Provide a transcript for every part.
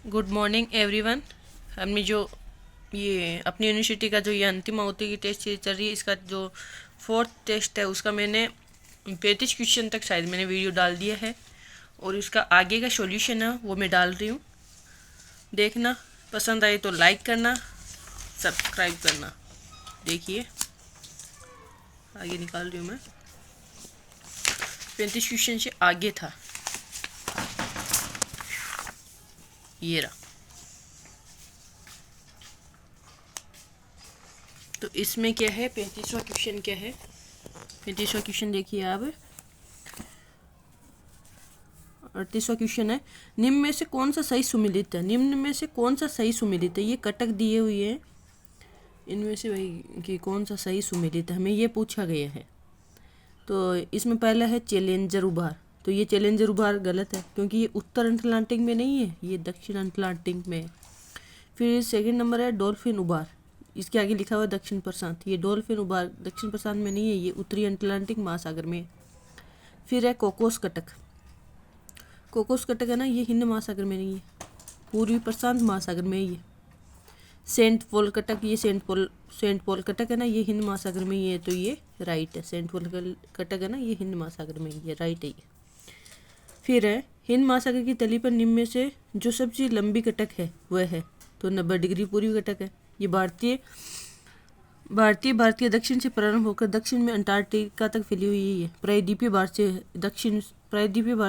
Good morning everyone. हमने जो ये अपनी यूनिवर्सिटी का जो ये अंतिम आहुति की टेस्ट सीरीज चल रही है, इसका जो फोर्थ टेस्ट है उसका मैंने 35 क्वेश्चन तक शायद मैंने वीडियो डाल दिया है और इसका आगे का सॉल्यूशन है वो मैं डाल रही हूँ। देखना, पसंद आए तो लाइक करना, सब्सक्राइब करना। देखिए आगे निकाल रही हूँ मैं। 35 क्वेश्चन से आगे था ये रहा। तो इसमें क्या है, 35वां क्वेश्चन क्या है। 35वां क्वेश्चन देखिए आप। 38वां क्वेश्चन है, निम्न में से कौन सा सही सुमेलित है। निम्न में से कौन सा सही सुमेलित है, ये कटक दिए हुए हैं, इनमें से भाई कि कौन सा सही सुमेलित है, हमें ये पूछा गया है। तो इसमें पहला है चैलेंजर उभार। तो ये चैलेंजर उभार गलत है क्योंकि ये उत्तर अटलांटिक में नहीं है, ये दक्षिण अटलांटिक में है। फिर सेकंड नंबर है डॉल्फिन उभार, इसके आगे लिखा हुआ है दक्षिण प्रशांत। ये डॉल्फिन उभार दक्षिण प्रशांत में नहीं है, ये उत्तरी अटलांटिक महासागर में है। फिर है कोकोस कटक। कोकोस कटक है ना, ये हिंद महासागर में नहीं है, पूर्वी प्रशांत महासागर में है ये। सेंट पॉल कटक, ये सेंट पॉल कटक है ना, ये हिंद महासागर में ही है, तो ये राइट है। सेंट पॉल कटक है ना, ये हिंद महासागर में ही है, राइट है ये। फिर है हिंद महासागर की तली पर निम्न में से जो सबसे लंबी कटक है वह है। तो 90 डिग्री पूर्वी कटक है। ये भारतीय दक्षिण से प्रारंभ होकर दक्षिण में अंटार्कटिका तक फैली हुई है। ये प्रायद्वीपीय भारत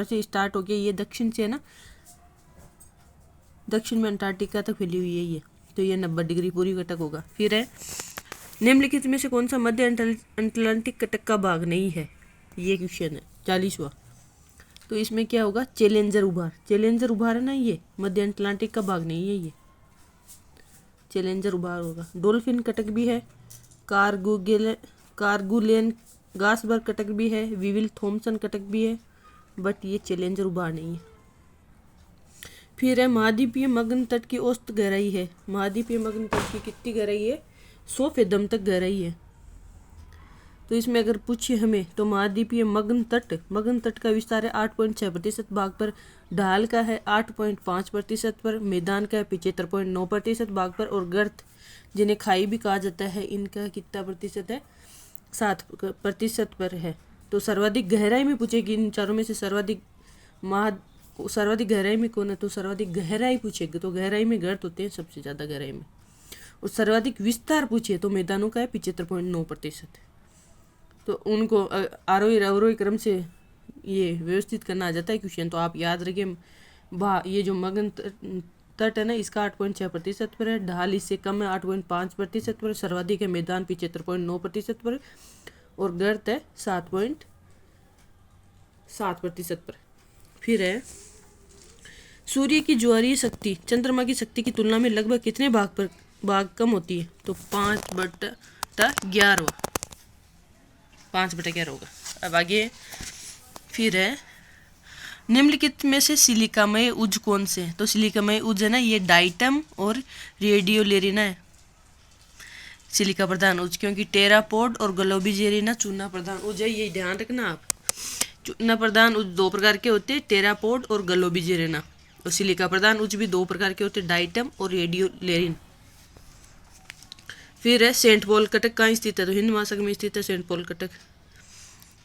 से स्टार्ट होकर ये दक्षिण से है ना, दक्षिण में अंटार्कटिका तक फैली हुई है ये। तो ये 90 डिग्री पूर्वी कटक होगा। फिर है निम्नलिखित में से कौन सा मध्य अटलांटिक कटक का भाग नहीं है, ये क्वेश्चन है 40वां। तो इसमें क्या होगा, चैलेंजर उभार। चैलेंजर उभार है ना, ये मध्य अटलांटिक का भाग नहीं है, ये चैलेंजर उभार होगा। डॉल्फिन कटक भी है, कारगुलेन गासबर्ग कटक भी है, विविल थॉमसन कटक भी है, बट ये चैलेंजर उभार नहीं है। फिर है महाद्वीपीय मग्न तट की औसत गहराई है। महाद्वीपीय मग्न तट की कितनी गहराई है, 100 फेदम तक गहराई है। तो इसमें अगर पूछे हमें तो महाद्वीपीय मग्न तट का विस्तार है 8.6% भाग पर, ढाल का है 8.5% पर, मैदान का है 75.9% भाग पर, और गर्त जिन्हें खाई भी कहा जाता है इनका कितना प्रतिशत है, 7% पर है। तो सर्वाधिक गहराई में पूछेगी इन चारों में से सर्वाधिक गहराई में कौन है, तो सर्वाधिक गहराई पूछेगी तो गहराई में गर्त होते हैं सबसे ज़्यादा गहराई में। और सर्वाधिक विस्तार पूछे तो मैदानों का है 75.9%। तो उनको आरोही अवरोही क्रम से ये व्यवस्थित करना आ जाता है क्वेश्चन। तो आप याद रखिए, ये जो मगन तट है ना, इसका 8.6% पर है, ढाल इससे कम है 8.5% पर, सर्वाधिक है मैदान 75.9% पर, और गर्त है 7.7% पर। फिर है सूर्य की ज्वारीय शक्ति चंद्रमा की शक्ति की तुलना में लगभग कितने भाग कम होती है, तो 5/11, 5/11 होगा। अब आगे फिर है निम्नलिखित में से सिलिकामय उज कौन से है, तो सिलिकामय उज है ना, ये डाइटम और रेडियोलेरिना है सिलिका प्रधान उज, क्योंकि टेरापोड और ग्लोबिजेरिना चूना प्रधान उज है, ये ध्यान रखना आप। चूना प्रधान उज 2 प्रकार के होते हैं, टेरापोड और ग्लोबिजेरिना, और सिलिका प्रधान उज भी 2 प्रकार के होते हैं, डाइटम और रेडियोलेरिन। फिर है सेंट पॉल कटक कहाँ स्थित है, तो हिंद महासागर में स्थित है सेंट पॉल कटक।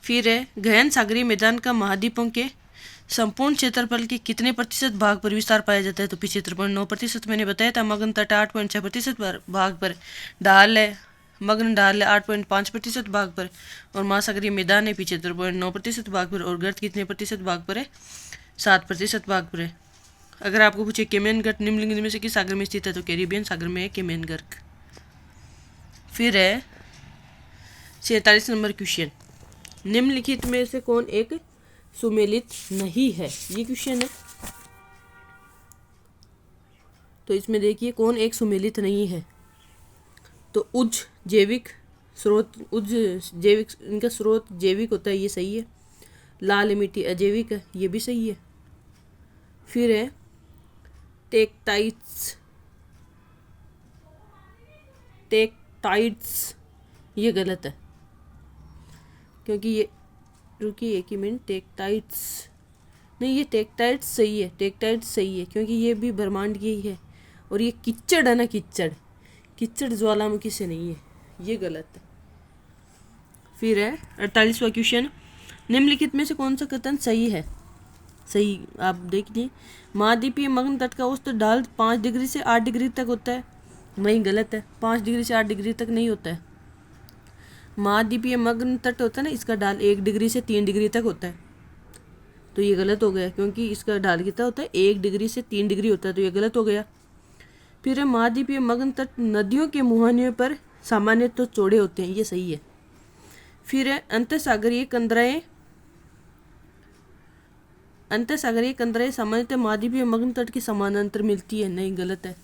फिर है गहन सागरीय मैदान का महाद्वीपों के संपूर्ण क्षेत्रफल के कितने प्रतिशत भाग पर विस्तार पाया जाता है, तो 75.9%। मैंने बताया था। मगन तट 8.6% भाग पर, ढाल है मग्न ढाल है 8.5% भाग पर, और महासागरीय मैदान है 75.9% भाग पर, और गर्त कितने प्रतिशत भाग पर है, 7% भाग पर है। अगर आपको पूछे केमेन गर्क निम्नलिखित में से किस सागर में स्थित है, तो कैरिबियन सागर में है केमेन गर्क। फिर है 47 नंबर क्वेश्चन, निम्नलिखित में से कौन एक सुमेलित नहीं है, ये क्वेश्चन है। तो इसमें देखिए कौन एक सुमेलित नहीं है, तो इनका स्रोत जैविक होता है, ये सही है। लाल मिट्टी अजैविक है, ये भी सही है। फिर है टेक्टाइट्स, ये गलत है क्योंकि ये, रुकिए एक ही मिनट, टेक्टाइट्स नहीं, ये टेक्टाइट सही है, टेक्टाइट सही है, क्योंकि ये भी ब्रह्मांड की ही है। और ये कीचड़ है ना, कीचड़, कीचड़ ज्वालामुखी से नहीं है, ये गलत है। फिर है 48वां क्वेश्चन, निम्नलिखित में से कौन सा कथन सही है? सही आप देखिए, महाद्वीपीय मग्न तट का औसत ढाल 5 डिग्री से 8 डिग्री तक होता है। वहीं गलत है, 5 डिग्री से 8 डिग्री तक नहीं होता है। महाद्वीपीय मग्न तट होता है ना, इसका ढाल 1 डिग्री से 3 डिग्री तक होता है। तो ये गलत हो गया, क्योंकि इसका ढाल कितना होता है? 1 डिग्री से 3 डिग्री होता है, तो ये गलत हो गया। फिर है महाद्वीपीय मग्न तट नदियों के मुहाने पर सामान्य तो चौड़े होते हैं, ये सही है। फिर है अंतःसागरीय कंदराएं सामान्यतः महाद्वीपीय मग्न तट के समानांतर मिलती है, नहीं गलत है।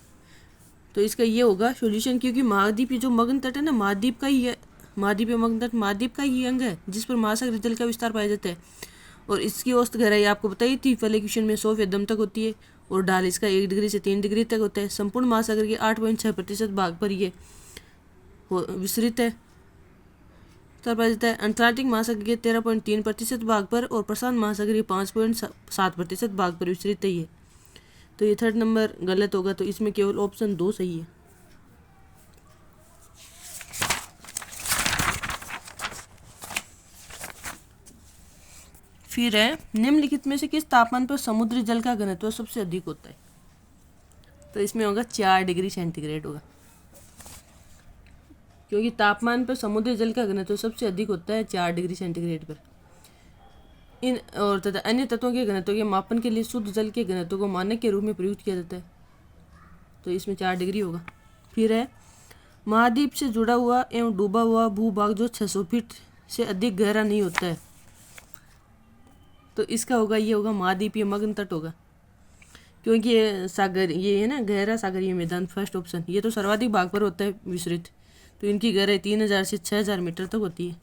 तो इसका ये होगा सॉल्यूशन, क्योंकि महाद्वीपीय जो मग्न तट है ना, महाद्वीप का ही है, महाद्वीपीय मग्न तट महाद्वीप का ही अंग है जिस पर महासागरीय जल का विस्तार पाया जाता है। और इसकी औसत गहराई आपको बताई थी पहले क्वेश्चन में, 100 फीट तक होती है, और ढाल इसका 1 डिग्री से 3 डिग्री तक होता है। संपूर्ण महासागर के 8.6% भाग पर ये विस्तृत है, पाया जाता है। अंटार्कटिक महासागर के 13.3% भाग पर, और प्रशांत महासागर के 5.7% भाग पर विस्तृत है ये। तो ये 3rd नंबर गलत होगा, तो इसमें केवल ऑप्शन 2 सही है। फिर है निम्नलिखित में से किस तापमान पर समुद्री जल का घनत्व सबसे अधिक होता है? तो इसमें होगा 4 डिग्री सेंटीग्रेड होगा, क्योंकि तापमान पर समुद्री जल का घनत्व सबसे अधिक होता है 4 डिग्री सेंटीग्रेड पर। इन और तथा अन्य तत्वों के घनत्व के मापन के लिए शुद्ध जल के घनत्व को मानक के रूप में प्रयुक्त किया जाता है, तो इसमें 4 डिग्री होगा। फिर है महाद्वीप से जुड़ा हुआ एवं डूबा हुआ भूभाग जो 600 फीट से अधिक गहरा नहीं होता है, तो इसका होगा, ये होगा महाद्वीपीय मग्न तट होगा, क्योंकि ये सागर, ये है ना गहरा सागरीय मैदान, फर्स्ट ऑप्शन। ये तो सर्वाधिक भाग पर होता है विस्तृत, तो इनकी गहराई 3000 से 6000 मीटर तक होती है।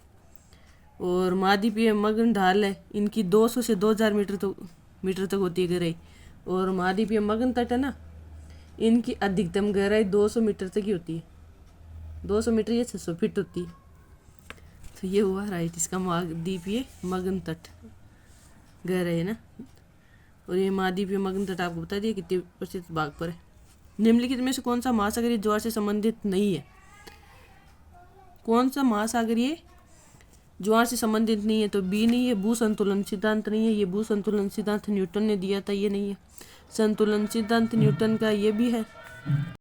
और महाद्वीपीय मग्न ढाल है, इनकी 200 से 2000 मीटर तक होती है गहराई। और महाद्वीपीय मग्न तट है ना, इनकी अधिकतम गहराई 200 मीटर तक ही होती है, 200 मीटर या 600 फीट होती है। तो ये हुआ राइट, इसका महाद्वीपीय मग्न तट गहराई है ना। और ये महाद्वीपीय मग्न तट आपको बता दिया कितने % भाग पर है। निम्नलिखित में से कौन सा महासागरीय ज्वार से संबंधित नहीं है? कौन सा महासागरीय ज्वार से संबंधित नहीं है? तो बी नहीं है, भू संतुलन सिद्धांत नहीं है, ये भू संतुलन सिद्धांत न्यूटन ने दिया था, ये नहीं है। संतुलन सिद्धांत न्यूटन का ये भी है।